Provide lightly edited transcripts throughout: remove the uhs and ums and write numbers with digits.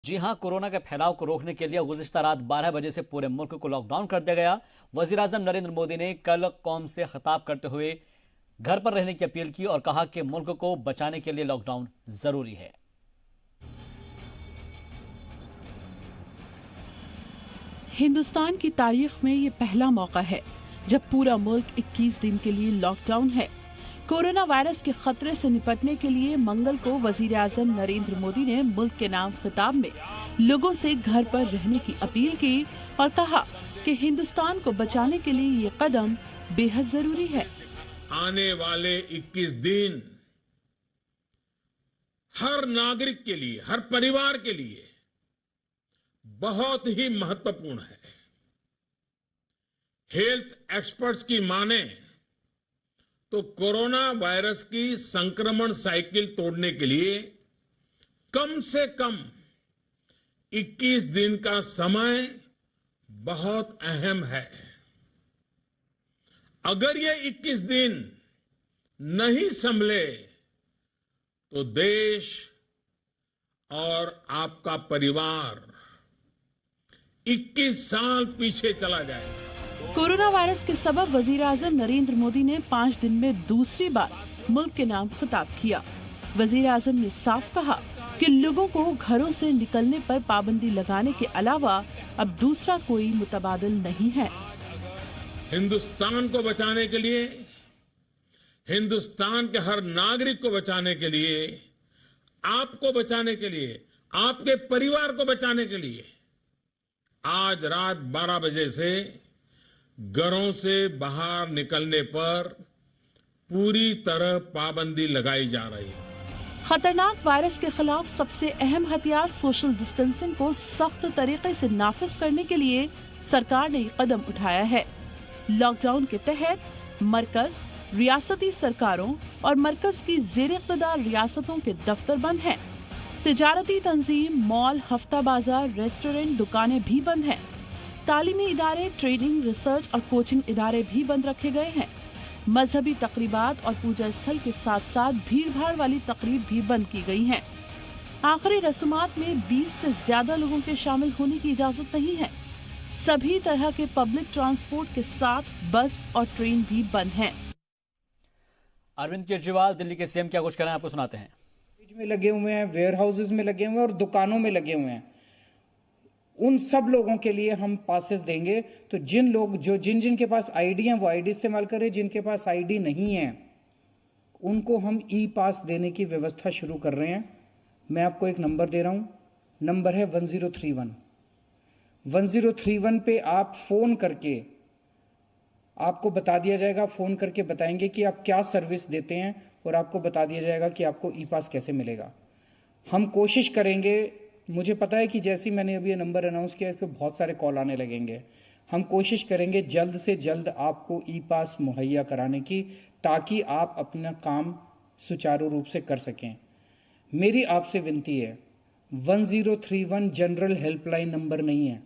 जी हां, कोरोना के फैलाव को रोकने के लिए गुज़िश्ता रात 12 बजे से पूरे मुल्क को लॉकडाउन कर दिया गया। वज़ीर-ए-आज़म नरेंद्र मोदी ने कल कौम से खिताब करते हुए घर पर रहने की अपील की और कहा कि मुल्क को बचाने के लिए लॉकडाउन जरूरी है। हिंदुस्तान की तारीख में ये पहला मौका है जब पूरा मुल्क 21 दिन के लिए लॉकडाउन है। कोरोना वायरस के खतरे से निपटने के लिए मंगल को वज़ीर-ए-आज़म नरेंद्र मोदी ने मुल्क के नाम खिताब में लोगों से घर पर रहने की अपील की और कहा कि हिंदुस्तान को बचाने के लिए ये कदम बेहद जरूरी है। आने वाले 21 दिन हर नागरिक के लिए, हर परिवार के लिए बहुत ही महत्वपूर्ण है। हेल्थ एक्सपर्ट्स की माने तो कोरोना वायरस की संक्रमण साइकिल तोड़ने के लिए कम से कम 21 दिन का समय बहुत अहम है। अगर ये 21 दिन नहीं संभले तो देश और आपका परिवार 21 साल पीछे चला जाएगा। कोरोना वायरस के सबब वज़ीर-ए-आज़म नरेंद्र मोदी ने 5 दिन में दूसरी बार मुल्क के नाम खिताब किया। वज़ीर-ए-आज़म ने साफ कहा कि लोगों को घरों से निकलने पर पाबंदी लगाने के अलावा अब दूसरा कोई मुतबादिल नहीं है। हिंदुस्तान को बचाने के लिए, हिंदुस्तान के हर नागरिक को बचाने के लिए, आपको बचाने के लिए, आपके परिवार को बचाने के लिए आज रात 12 बजे से घरों से बाहर निकलने पर पूरी तरह पाबंदी लगाई जा रही है। खतरनाक वायरस के खिलाफ सबसे अहम हथियार सोशल डिस्टेंसिंग को सख्त तरीके से नाफिज करने के लिए सरकार ने कदम उठाया है। लॉकडाउन के तहत मरकज, रियासती सरकारों और मरकज की ज़ेर-इक़्तिदार रियासतों के दफ्तर बंद हैं। तिजारती तंजीम, मॉल, हफ्ता बाजार, रेस्टोरेंट, दुकानें भी बंद हैं। तालीमी इदारे, ट्रेनिंग, रिसर्च और कोचिंग इदारे भी बंद रखे गए हैं। मजहबी तकरीबात और पूजा स्थल के साथ साथ भीड़ भाड़ वाली तकरीब भी बंद की गई हैं। आखिरी रस्मात में 20 से ज्यादा लोगों के शामिल होने की इजाजत नहीं है। सभी तरह के पब्लिक ट्रांसपोर्ट के साथ बस और ट्रेन भी बंद हैं। अरविंद केजरीवाल दिल्ली के सीएम क्या कुछ कह रहे हैं, आपको सुनाते हैं। में लगे हुए हैं, वेयर हाउसेज में लगे हुए हैं और दुकानों में लगे हुए हैं। उन सब लोगों के लिए हम पासेस देंगे। तो जिन लोग जिन के पास आईडी हैं वो आईडी इस्तेमाल करें, जिनके पास आईडी नहीं है उनको हम ई पास देने की व्यवस्था शुरू कर रहे हैं। मैं आपको एक नंबर दे रहा हूं, नंबर है 1031। 1031 पे आप फोन करके, आपको बता दिया जाएगा, फोन करके बताएंगे कि आप क्या सर्विस देते हैं और आपको बता दिया जाएगा कि आपको ई पास कैसे मिलेगा। हम कोशिश करेंगे, मुझे पता है कि जैसे मैंने अभी ये नंबर अनाउंस किया इस पर बहुत सारे कॉल आने लगेंगे। हम कोशिश करेंगे जल्द से जल्द आपको ई पास मुहैया कराने की, ताकि आप अपना काम सुचारू रूप से कर सकें। मेरी आपसे विनती है, 1031 जनरल हेल्पलाइन नंबर नहीं है,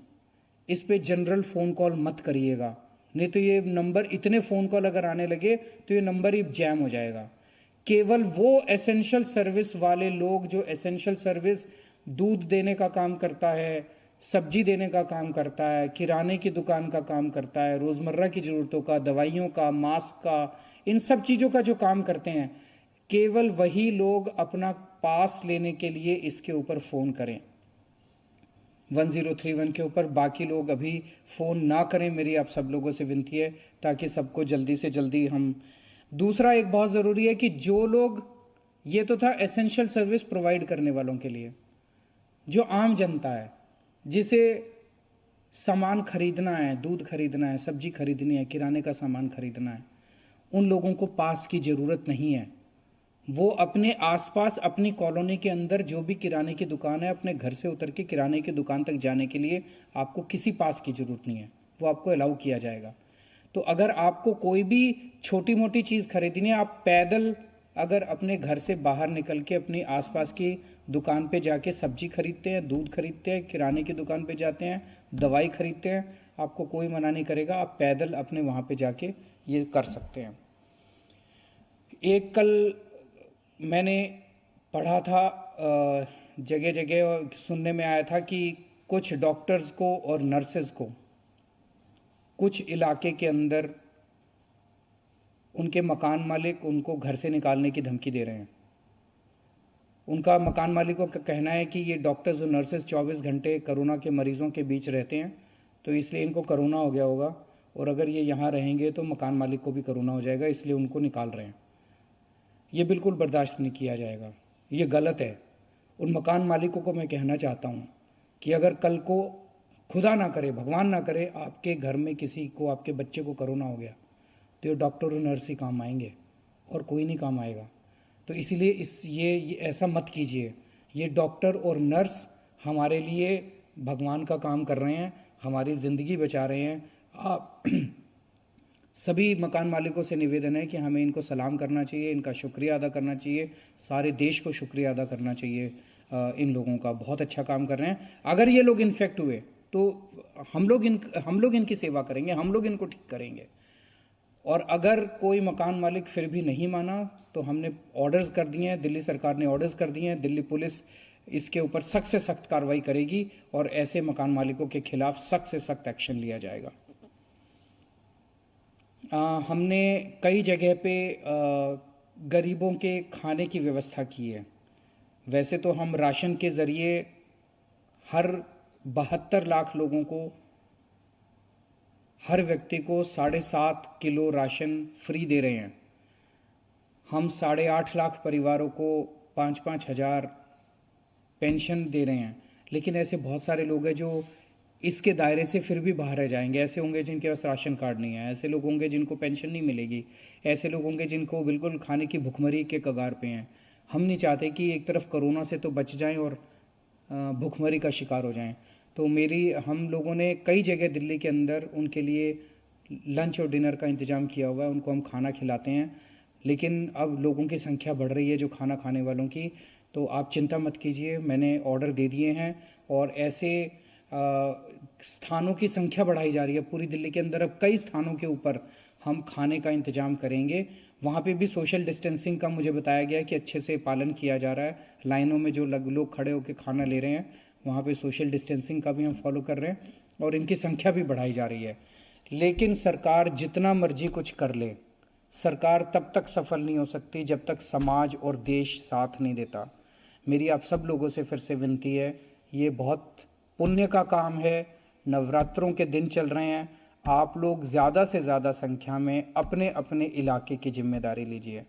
इस पे जनरल फ़ोन कॉल मत करिएगा, नहीं तो ये नंबर, इतने फ़ोन कॉल अगर आने लगे तो ये नंबर ही जैम हो जाएगा। केवल वो एसेंशियल सर्विस वाले लोग जो एसेंशियल सर्विस दूध देने का काम करता है, सब्जी देने का काम करता है, किराने की दुकान का काम करता है, रोज़मर्रा की ज़रूरतों का, दवाइयों का, मास्क का, इन सब चीज़ों का जो काम करते हैं, केवल वही लोग अपना पास लेने के लिए इसके ऊपर फ़ोन करें 1031 के ऊपर। बाकी लोग अभी फ़ोन ना करें, मेरी आप सब लोगों से विनती है, ताकि सबको जल्दी से जल्दी हम। दूसरा एक बहुत ज़रूरी है कि जो लोग, ये तो था एसेंशियल सर्विस प्रोवाइड करने वालों के लिए, जो आम जनता है जिसे सामान खरीदना है, दूध खरीदना है, सब्जी खरीदनी है, किराने का सामान खरीदना है, उन लोगों को पास की ज़रूरत नहीं है। वो अपने आसपास अपनी कॉलोनी के अंदर जो भी किराने की दुकान है, अपने घर से उतर के किराने की दुकान तक जाने के लिए आपको किसी पास की ज़रूरत नहीं है, वो आपको अलाउ किया जाएगा। तो अगर आपको कोई भी छोटी मोटी चीज़ खरीदनी है, आप पैदल अगर अपने घर से बाहर निकल के अपनी आसपास की दुकान पे जाके सब्जी खरीदते हैं, दूध खरीदते हैं, किराने की दुकान पे जाते हैं, दवाई खरीदते हैं, आपको कोई मना नहीं करेगा, आप पैदल अपने वहाँ पे जाके ये कर सकते हैं। एक कल मैंने पढ़ा था जगह जगह सुनने में आया था कि कुछ डॉक्टर्स को और नर्सेज को कुछ इलाके के अंदर उनके मकान मालिक उनको घर से निकालने की धमकी दे रहे हैं। उनका मकान मालिकों का कहना है कि ये डॉक्टर्स और नर्सेज 24 घंटे कोरोना के मरीजों के बीच रहते हैं, तो इसलिए इनको कोरोना हो गया होगा, और अगर ये यहाँ रहेंगे तो मकान मालिक को भी कोरोना हो जाएगा, इसलिए उनको निकाल रहे हैं। ये बिल्कुल बर्दाश्त नहीं किया जाएगा, ये गलत है। उन मकान मालिकों को मैं कहना चाहता हूँ कि अगर कल को खुदा ना करे, भगवान ना करे, आपके घर में किसी को, आपके बच्चे को कोरोना हो गया, तो ये डॉक्टर और नर्स ही काम आएंगे और कोई नहीं काम आएगा। तो इसीलिए ये ऐसा मत कीजिए। ये डॉक्टर और नर्स हमारे लिए भगवान का काम कर रहे हैं, हमारी ज़िंदगी बचा रहे हैं। आप सभी मकान मालिकों से निवेदन है कि हमें इनको सलाम करना चाहिए, इनका शुक्रिया अदा करना चाहिए, सारे देश को शुक्रिया अदा करना चाहिए। इन लोगों का बहुत अच्छा काम कर रहे हैं। अगर ये लोग इन्फेक्ट हुए तो हम लोग इनकी सेवा करेंगे, हम लोग इनको ठीक करेंगे। और अगर कोई मकान मालिक फिर भी नहीं माना तो हमने ऑर्डर्स कर दिए हैं, दिल्ली सरकार ने ऑर्डर्स कर दिए हैं, दिल्ली पुलिस इसके ऊपर सख्त से सख्त कार्रवाई करेगी और ऐसे मकान मालिकों के खिलाफ सख्त से सख्त एक्शन लिया जाएगा। हमने कई जगह पे गरीबों के खाने की व्यवस्था की है। वैसे तो हम राशन के ज़रिए हर 72 लाख लोगों को, हर व्यक्ति को 7.5 किलो राशन फ्री दे रहे हैं। हम 8.5 लाख परिवारों को 5-5 हज़ार पेंशन दे रहे हैं। लेकिन ऐसे बहुत सारे लोग हैं जो इसके दायरे से फिर भी बाहर रह जाएंगे। ऐसे होंगे जिनके पास राशन कार्ड नहीं है, ऐसे लोग होंगे जिनको पेंशन नहीं मिलेगी, ऐसे लोग होंगे जिनको बिल्कुल खाने की भुखमरी के कगार पे हैं। हम नहीं चाहते कि एक तरफ कोरोना से तो बच जाएं और भुखमरी का शिकार हो जाएं। तो हम लोगों ने कई जगह दिल्ली के अंदर उनके लिए लंच और डिनर का इंतज़ाम किया हुआ है, उनको हम खाना खिलाते हैं। लेकिन अब लोगों की संख्या बढ़ रही है जो खाना खाने वालों की, तो आप चिंता मत कीजिए, मैंने ऑर्डर दे दिए हैं और ऐसे स्थानों की संख्या बढ़ाई जा रही है पूरी दिल्ली के अंदर। अब कई स्थानों के ऊपर हम खाने का इंतजाम करेंगे। वहाँ पे भी सोशल डिस्टेंसिंग का मुझे बताया गया कि अच्छे से पालन किया जा रहा है। लाइनों में जो लोग खड़े होकर खाना ले रहे हैं, वहाँ पे सोशल डिस्टेंसिंग का भी हम फॉलो कर रहे हैं और इनकी संख्या भी बढ़ाई जा रही है। लेकिन सरकार जितना मर्जी कुछ कर ले, सरकार तब तक सफल नहीं हो सकती जब तक समाज और देश साथ नहीं देता। मेरी आप सब लोगों से फिर से विनती है, ये बहुत पुण्य का काम है, नवरात्रों के दिन चल रहे हैं, आप लोग ज़्यादा से ज़्यादा संख्या में अपने अपने इलाके की जिम्मेदारी लीजिए।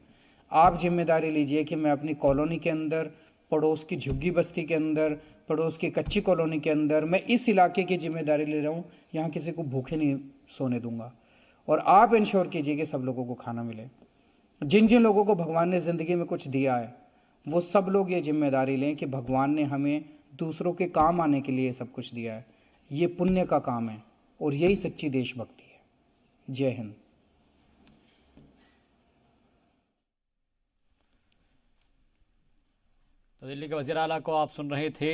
आप जिम्मेदारी लीजिए कि मैं अपनी कॉलोनी के अंदर, पड़ोस की झुग्गी बस्ती के अंदर, पड़ोस की कच्ची कॉलोनी के अंदर मैं इस इलाके की जिम्मेदारी ले रहा हूँ, यहाँ किसी को भूखे नहीं सोने दूंगा। और आप इंश्योर कीजिए कि सब लोगों को खाना मिले। जिन जिन लोगों को भगवान ने ज़िंदगी में कुछ दिया है, वो सब लोग ये जिम्मेदारी लें कि भगवान ने हमें दूसरों के काम आने के लिए सब कुछ दिया है। ये पुण्य का काम है और यही सच्ची देशभक्ति है। जय हिंद। तो दिल्ली के वज़ीर आला को आप सुन रहे थे।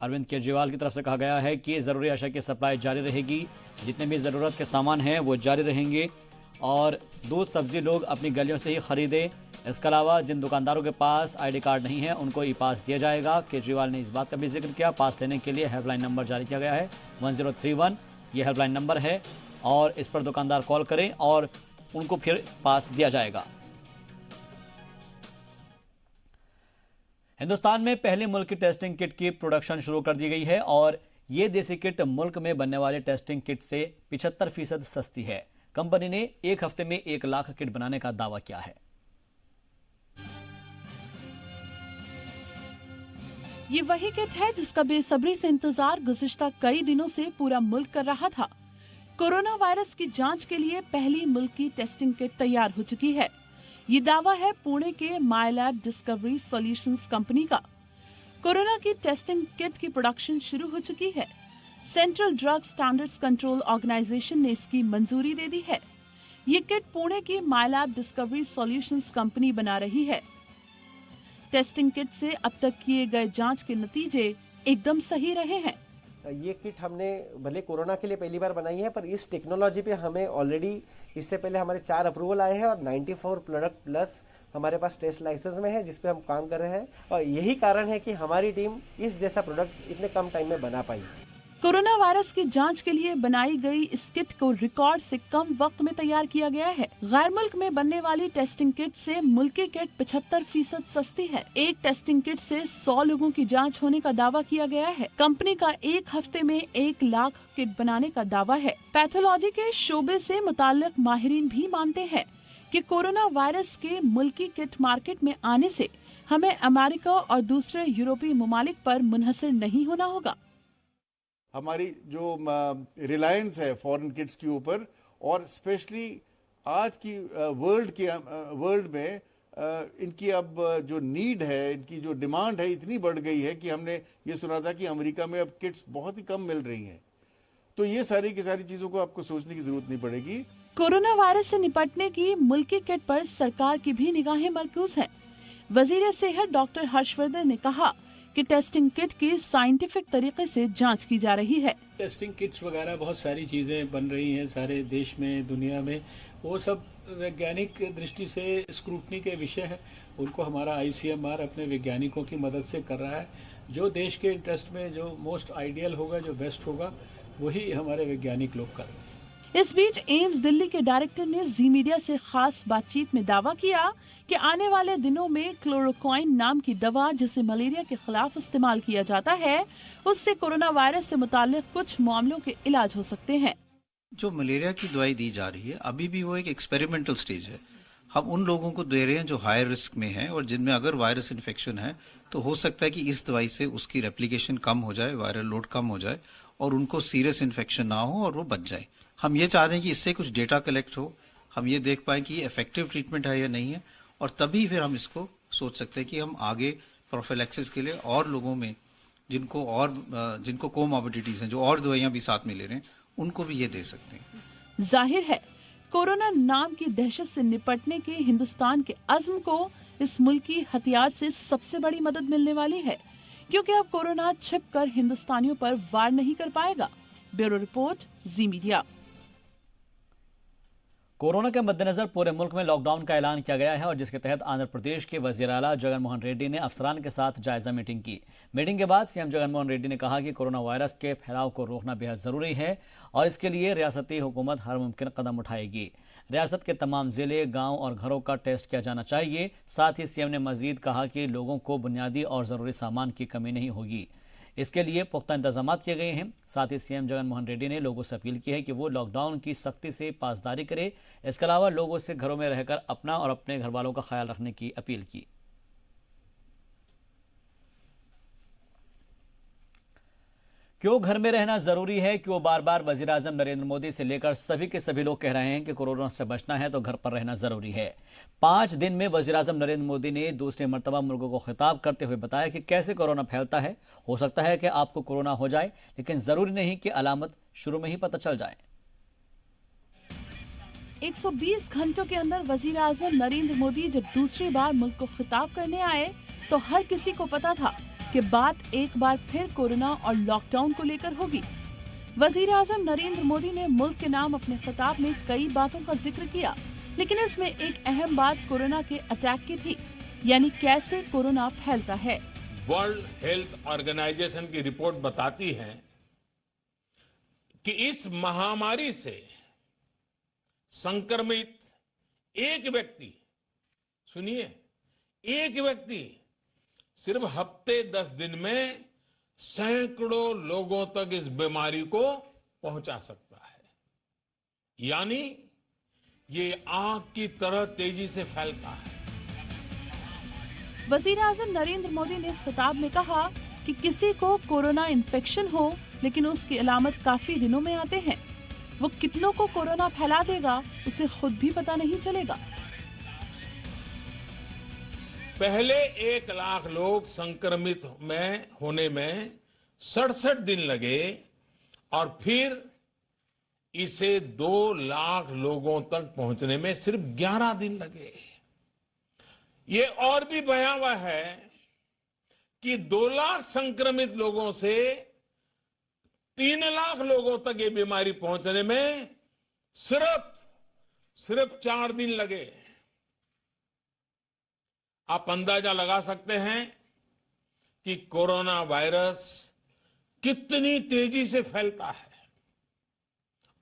अरविंद केजरीवाल की तरफ से कहा गया है कि ज़रूरी अशिया की सप्लाई जारी रहेगी, जितने भी ज़रूरत के सामान हैं वो जारी रहेंगे और दूध सब्जी लोग अपनी गलियों से ही खरीदें। इसके अलावा जिन दुकानदारों के पास आईडी कार्ड नहीं है उनको ई पास दिया जाएगा। केजरीवाल ने इस बात का भी जिक्र किया। पास लेने के लिए हेल्पलाइन नंबर जारी किया गया है 1031, ये हेल्पलाइन नंबर है और इस पर दुकानदार कॉल करें और उनको फिर पास दिया जाएगा। हिंदुस्तान में पहली मुल्क की टेस्टिंग किट की प्रोडक्शन शुरू कर दी गई है और ये देसी किट मुल्क में बनने वाले टेस्टिंग किट से 75% सस्ती है। कंपनी ने एक हफ्ते में 1 लाख किट बनाने का दावा किया है। ये वही किट है जिसका बेसब्री से इंतजार गुज़िश्ता कई दिनों से पूरा मुल्क कर रहा था। कोरोना वायरस की जांच के लिए पहली मुल्क की टेस्टिंग किट तैयार हो चुकी है। ये दावा है पुणे के माईलैब डिस्कवरी सॉल्यूशंस कंपनी का। कोरोना की टेस्टिंग किट की प्रोडक्शन शुरू हो चुकी है। Central drug standards control organisation ने इसकी मंजूरी दे दी है। ये किट पुणे की माईलैब डिस्कवरी सॉल्यूशंस कंपनी बना रही है। टेस्टिंग किट से अब तक किए गए जांच के नतीजे एकदम सही रहे हैं। ये किट हमने भले कोरोना के लिए पहली बार बनाई है, पर इस टेक्नोलॉजी पे हमें ऑलरेडी इससे पहले हमारे 4 अप्रूवल आए हैं और 94 प्रोडक्ट प्लस हमारे पास टेस्ट लाइसेंस में है, जिस पे हम काम कर रहे हैं। और यही कारण है कि हमारी टीम इस जैसा प्रोडक्ट इतने कम टाइम में बना पाई। कोरोना वायरस की जांच के लिए बनाई गई इस किट को रिकॉर्ड से कम वक्त में तैयार किया गया है। गैर मुल्क में बनने वाली टेस्टिंग किट से मुल्की किट 75% सस्ती है। एक टेस्टिंग किट से 100 लोगों की जांच होने का दावा किया गया है। कंपनी का 1 हफ्ते में 1 लाख किट बनाने का दावा है। पैथोलॉजी के शोबे से मुताल्लिक माहिरीन भी मानते हैं कि कोरोना वायरस के मुल्की किट मार्केट में आने से हमें अमेरिका और दूसरे यूरोपीय ममालिक पर मुनहसर नहीं होना होगा। हमारी जो रिलायंस है फॉरेन किट्स के ऊपर, और स्पेशली आज की वर्ल्ड में इनकी अब जो नीड है, इनकी जो डिमांड है इतनी बढ़ गई है कि हमने ये सुना था कि अमेरिका में अब किट्स बहुत ही कम मिल रही हैं। तो ये सारी की सारी चीजों को आपको सोचने की जरूरत नहीं पड़ेगी। कोरोना वायरस से निपटने की मुल्की किट पर सरकार की भी निगाहें मरकूज हैं। वजीर सेहत डॉक्टर हर्षवर्धन ने कहा कि टेस्टिंग किट की साइंटिफिक तरीके से जांच की जा रही है। टेस्टिंग किट्स वगैरह बहुत सारी चीजें बन रही हैं सारे देश में, दुनिया में। वो सब वैज्ञानिक दृष्टि से स्क्रूटनी के विषय है। उनको हमारा ICMR अपने वैज्ञानिकों की मदद से कर रहा है। जो देश के इंटरेस्ट में जो मोस्ट आइडियल होगा, जो बेस्ट होगा, वही हमारे वैज्ञानिक लोग कर रहे हैं। इस बीच एम्स दिल्ली के डायरेक्टर ने जी मीडिया से खास बातचीत में दावा किया कि आने वाले दिनों में क्लोरोक्वाइन नाम की दवा, जिसे मलेरिया के खिलाफ इस्तेमाल किया जाता है, उससे कोरोना वायरस से मुताल्लिक कुछ मामलों के इलाज हो सकते हैं। जो मलेरिया की दवाई दी जा रही है अभी भी वो एक एक्सपेरिमेंटल स्टेज है। हम उन लोगों को दे रहे हैं जो हाई रिस्क में हैं और जिनमें अगर वायरस इन्फेक्शन है तो हो सकता है कि इस दवाई से उसकी रेप्लिकेशन कम हो जाए, वायरल लोड कम हो जाए और उनको सीरियस इन्फेक्शन ना हो और वो बच जाए। हम ये चाह रहे हैं कि इससे कुछ डेटा कलेक्ट हो, हम ये देख पाएं कि ये इफेक्टिव ट्रीटमेंट है या नहीं है, और तभी फिर हम इसको सोच सकते हैं कि हम आगे प्रोफिलैक्सिस के लिए और लोगों में जिनको कोमॉर्बिडिटीज हैं, जो और दवाइयां भी साथ में ले रहे हैं, उनको भी ये दे सकते हैं। जाहिर है कोरोना नाम की दहशत से निपटने के हिंदुस्तान के अज़्म को इस मुल्की हथियार से सबसे बड़ी मदद मिलने वाली है, क्योंकि अब कोरोना छिपकर हिंदुस्तानियों पर वार नहीं कर पाएगा। ब्यूरो रिपोर्ट, जी मीडिया। कोरोना के मद्देनजर पूरे मुल्क में लॉकडाउन का ऐलान किया गया है और जिसके तहत आंध्र प्रदेश के वजीर आला जगन मोहन रेड्डी ने अफसरान के साथ जायजा मीटिंग की। मीटिंग के बाद सीएम जगन मोहन रेड्डी ने कहा कि कोरोना वायरस के फैलाव को रोकना बेहद जरूरी है और इसके लिए रियासती हुकूमत हर मुमकिन कदम उठाएगी। रियासत के तमाम जिले, गांव और घरों का टेस्ट किया जाना चाहिए। साथ ही सीएम ने मजीद कहा कि लोगों को बुनियादी और जरूरी सामान की कमी नहीं होगी। इसके लिए पुख्ता इंतजाम किए गए हैं। साथ ही सीएम जगन मोहन रेड्डी ने लोगों से अपील की है कि वो लॉकडाउन की सख्ती से पासदारी करें। इसके अलावा लोगों से घरों में रहकर अपना और अपने घर वालों का ख्याल रखने की अपील की। क्यों घर में रहना जरूरी है, क्यों बार बार वजीर आजम नरेंद्र मोदी से लेकर सभी के सभी लोग कह रहे हैं कि कोरोना से बचना है तो घर पर रहना जरूरी है। 5 दिन में वजीर आजम नरेंद्र मोदी ने दूसरी मर्तबा मुल्क को खिताब करते हुए बताया कि कैसे कोरोना फैलता है। हो सकता है कि आपको कोरोना हो जाए, लेकिन जरूरी नहीं कि अलामत शुरू में ही पता चल जाए। 120 घंटों के अंदर वजीर आजम नरेंद्र मोदी जब दूसरी बार मुल्क को खिताब करने आए तो हर किसी को पता था कि बात एक बार फिर कोरोना और लॉकडाउन को लेकर होगी। वजीर आजम नरेंद्र मोदी ने मुल्क के नाम अपने खिताब में कई बातों का जिक्र किया, लेकिन इसमें एक अहम बात कोरोना के अटैक की थी, यानी कैसे कोरोना फैलता है। वर्ल्ड हेल्थ ऑर्गेनाइजेशन की रिपोर्ट बताती है कि इस महामारी से संक्रमित एक व्यक्ति, सुनिए, एक व्यक्ति सिर्फ हफ्ते 10 दिन में सैकड़ों लोगों तक इस बीमारी को पहुंचा सकता है। यानी ये आग की तरह तेजी से फैलता है। वजीर आजम नरेंद्र मोदी ने खिताब में कहा कि किसी को कोरोना इन्फेक्शन हो, लेकिन उसकी अलामत काफी दिनों में आते हैं। वो कितनों को कोरोना फैला देगा उसे खुद भी पता नहीं चलेगा। पहले 1 लाख लोग संक्रमित होने में 67 दिन लगे और फिर इसे 2 लाख लोगों तक पहुंचने में सिर्फ 11 दिन लगे। ये और भी भयावह है कि 2 लाख संक्रमित लोगों से 3 लाख लोगों तक ये बीमारी पहुंचने में सिर्फ 4 दिन लगे। आप अंदाजा लगा सकते हैं कि कोरोना वायरस कितनी तेजी से फैलता है,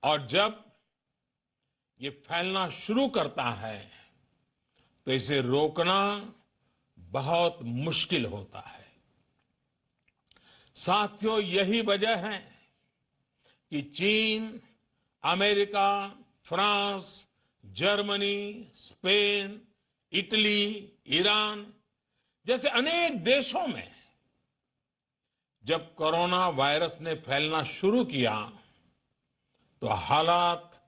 और जब ये फैलना शुरू करता है तो इसे रोकना बहुत मुश्किल होता है। साथियों, यही वजह है कि चीन, America, France, Germany, Spain, Italy, Iran जैसे अनेक देशों में जब कोरोना वायरस ने फैलना शुरू किया तो हालात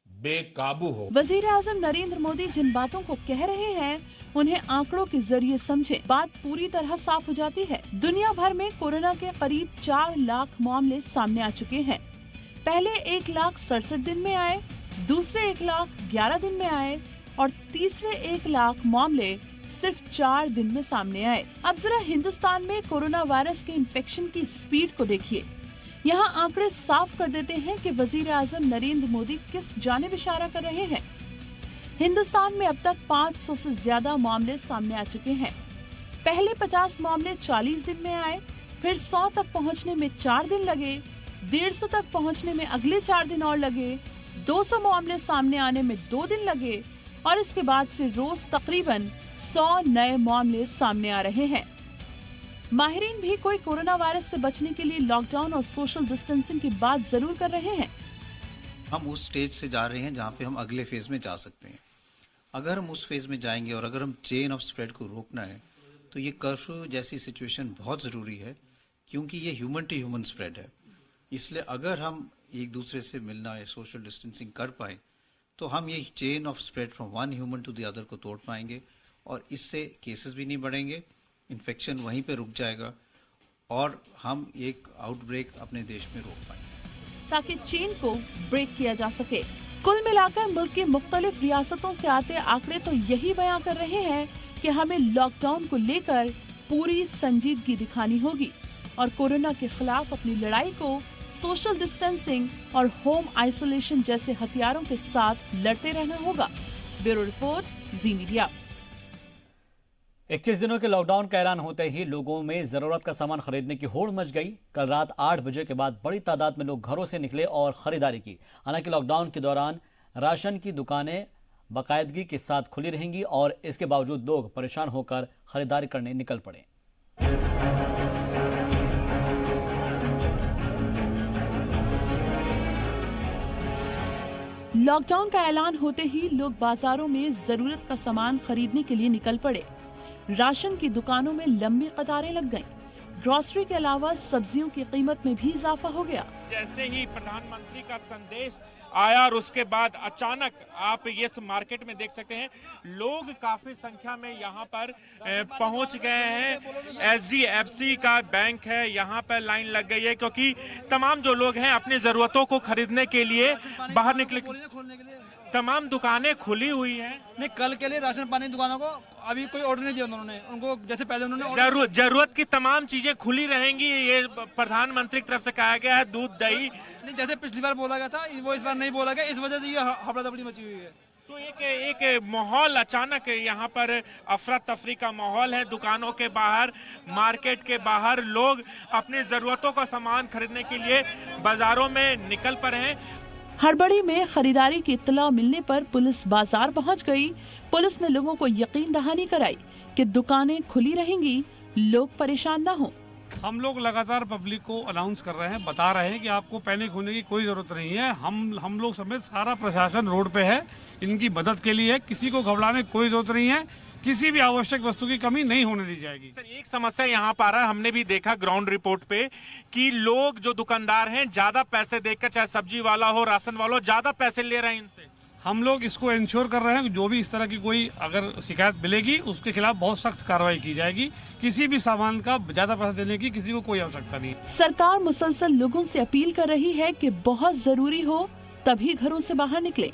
बेकाबू हो। वजीर आजम नरेंद्र मोदी जिन बातों को कह रहे हैं उन्हें आंकड़ों के जरिए समझे, बात पूरी तरह साफ हो जाती है। दुनिया भर में कोरोना के करीब 4 लाख मामले सामने आ चुके हैं। पहले 1,67,000 दिन में आए, दूसरे 1,11,000 दिन में आए और तीसरे 1 लाख मामले सिर्फ 4 दिन में सामने आए। अब जरा हिंदुस्तान में कोरोना वायरस के इन्फेक्शन की स्पीड को देखिए। यहाँ आंकड़े साफ कर देते हैं कि वजीर आजम नरेंद्र मोदी किस जानिब इशारा कर रहे हैं। हिंदुस्तान में अब तक 500 से ज्यादा मामले सामने आ चुके हैं। पहले 50 मामले 40 दिन में आए, फिर 100 तक पहुँचने में 4 दिन लगे, 150 तक पहुँचने में अगले 4 दिन और लगे, 200 मामले सामने आने में 2 दिन लगे और इसके बाद से रोज तकरीबन 100 नए मामले सामने आ रहे हैं। माहिरीन भी कोई कोरोना वायरस से बचने के लिए लॉकडाउन और सोशल डिस्टेंसिंग की बात जरूर कर रहे हैं। हम उस स्टेज से जा रहे हैं जहां पे हम अगले फेज में जा सकते हैं। अगर हम उस फेज में जाएंगे और अगर हम चेन ऑफ स्प्रेड को रोकना है तो ये कर्फ्यू जैसी सिचुएशन बहुत जरूरी है, क्योंकि ये ह्यूमन टू ह्यूमन स्प्रेड है। इसलिए अगर हम एक दूसरे से मिलना या सोशल डिस्टेंसिंग कर पाए तो हम ये chain of spread from one human to the other को तोड़ पाएंगे और इससे केसेस भी नहीं बढ़ेंगे, इन्फेक्शन वहीं पे रुक जाएगा और हम एक आउटब्रेक अपने देश में रोक पाएंगे ताकि चेन को ब्रेक किया जा सके। कुल मिलाकर मुल्क की मुख्तलिफ रियासतों से आते आंकड़े तो यही बयां कर रहे हैं कि हमें लॉकडाउन को लेकर पूरी संजीदगी दिखानी होगी और कोरोना के खिलाफ अपनी लड़ाई को सोशल डिस्टेंसिंग और होम आइसोलेशन जैसे हथियारों के साथ लड़ते रहना होगा। ब्यूरो रिपोर्ट, जी मीडिया। 21 दिनों के लॉकडाउन का ऐलान होते ही लोगों में जरूरत का सामान खरीदने की होड़ मच गई। कल रात 8 बजे के बाद बड़ी तादाद में लोग घरों से निकले और खरीदारी की। हालांकि लॉकडाउन के दौरान राशन की दुकानें बाकायदगी के साथ खुली रहेंगी और इसके बावजूद लोग परेशान होकर खरीदारी करने निकल पड़े। लॉकडाउन का ऐलान होते ही लोग बाजारों में जरूरत का सामान खरीदने के लिए निकल पड़े। राशन की दुकानों में लंबी कतारें लग गईं। ग्रोसरी के अलावा सब्जियों की कीमत में भी इजाफा हो गया। जैसे ही प्रधानमंत्री का संदेश आया और उसके बाद अचानक आप ये मार्केट में देख सकते हैं, लोग काफी संख्या में यहाँ पर पहुंच गए हैं। HDFC का बैंक है, यहाँ पर लाइन लग गई है क्योंकि तमाम जो लोग हैं अपनी जरूरतों को खरीदने के लिए बाहर निकले। तमाम दुकानें खुली हुई हैं। नहीं, कल के लिए राशन पानी दुकानों को अभी कोई ऑर्डर नहीं दिया उन्होंने, उनको जैसे पहले उन्होंने जरूरत की तमाम चीजें खुली रहेंगी, ये प्रधानमंत्री की तरफ से कहा गया है। दूध, दही, नहीं जैसे पिछली बार बोला गया था वो इस बार नहीं बोला गया, इस वजह से ये हफड़ा दफड़ी मची हुई है। तो एक माहौल अचानक यहाँ पर अफरा तफरी का माहौल है। दुकानों के बाहर, मार्केट के बाहर लोग अपनी जरूरतों का सामान खरीदने के लिए बाजारों में निकल पड़े हैं। हड़बड़ी में खरीदारी की इत्तला मिलने पर पुलिस बाजार पहुंच गई। पुलिस ने लोगों को यकीन दहानी कराई कि दुकानें खुली रहेंगी, लोग परेशान न हों। हम लोग लगातार पब्लिक को अनाउंस कर रहे हैं, बता रहे हैं कि आपको पैनिक होने की कोई जरूरत नहीं है। हम लोग समेत सारा प्रशासन रोड पे है, इनकी मदद के लिए। किसी को घबराने की कोई जरूरत नहीं है, किसी भी आवश्यक वस्तु की कमी नहीं होने दी जाएगी। सर, एक समस्या यहाँ पर आ रहा है, हमने भी देखा ग्राउंड रिपोर्ट पे कि लोग जो दुकानदार हैं ज्यादा पैसे देकर, चाहे सब्जी वाला हो, राशन वाला हो, ज्यादा पैसे ले रहे हैं इनसे। हम लोग इसको इंश्योर कर रहे हैं कि जो भी इस तरह की कोई अगर शिकायत मिलेगी उसके खिलाफ बहुत सख्त कार्रवाई की जाएगी। किसी भी सामान का ज्यादा पैसा देने की किसी को कोई आवश्यकता नहीं। सरकार मुसलसल लोगों से अपील कर रही है कि बहुत जरूरी हो तभी घरों से बाहर निकले।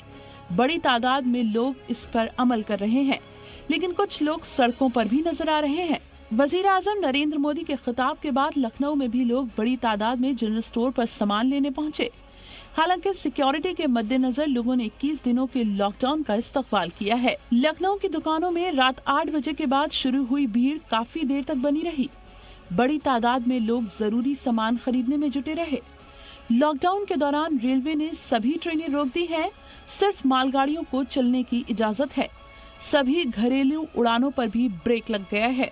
बड़ी तादाद में लोग इस पर अमल कर रहे हैं, लेकिन कुछ लोग सड़कों पर भी नजर आ रहे हैं। वजीर आजम नरेंद्र मोदी के खिताब के बाद लखनऊ में भी लोग बड़ी तादाद में जनरल स्टोर पर सामान लेने पहुंचे। हालांकि सिक्योरिटी के मद्देनजर लोगों ने 21 दिनों के लॉकडाउन का इस्तकबाल किया है। लखनऊ की दुकानों में रात 8 बजे के बाद शुरू हुई भीड़ काफी देर तक बनी रही। बड़ी तादाद में लोग जरूरी सामान खरीदने में जुटे रहे। लॉकडाउन के दौरान रेलवे ने सभी ट्रेनें रोक दी हैं। सिर्फ मालगाड़ियों को चलने की इजाजत है। सभी घरेलू उड़ानों पर भी ब्रेक लग गया है।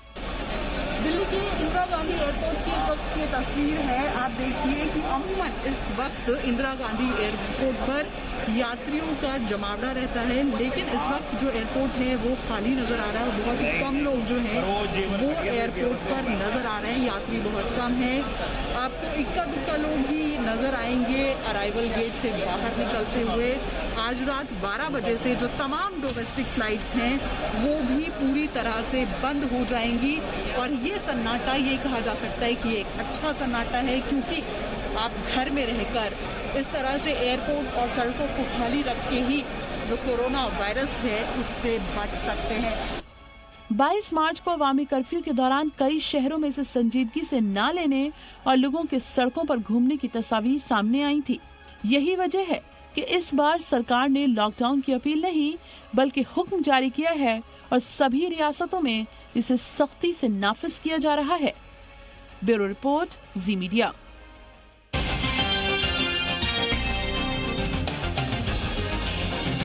दिल्ली के इंदिरा गांधी एयरपोर्ट की इस वक्त की तस्वीर है। आप देखिए कि अमूमन इस वक्त इंदिरा गांधी एयरपोर्ट पर यात्रियों का जमावड़ा रहता है, लेकिन इस वक्त जो एयरपोर्ट है वो खाली नजर आ रहा है। बहुत ही कम लोग जो हैं वो एयरपोर्ट पर नजर आ रहे हैं। यात्री बहुत कम है। आपको इक्का दुक्का लोग ही नजर आएंगे अराइवल गेट से बाहर निकलते हुए। आज रात 12 बजे से जो तमाम डोमेस्टिक फ्लाइट्स हैं वो भी पूरी तरह से बंद हो जाएंगी और ये सन्नाटा ये कहा जा सकता है कि एक अच्छा सन्नाटा है, क्योंकि आप घर में रहकर इस तरह से एयरपोर्ट और सड़कों को खाली रख के ही जो कोरोना वायरस है उससे बच सकते हैं। 22 मार्च को अवामी कर्फ्यू के दौरान कई शहरों में इसे संजीदगी से ना लेने और लोगों के सड़कों पर घूमने की तस्वीर सामने आई थी। यही वजह है कि इस बार सरकार ने लॉकडाउन की अपील नहीं बल्कि हुक्म जारी किया है और सभी रियासतों में इसे सख्ती से नाफिज किया जा रहा है। ब्यूरो रिपोर्ट, जी मीडिया।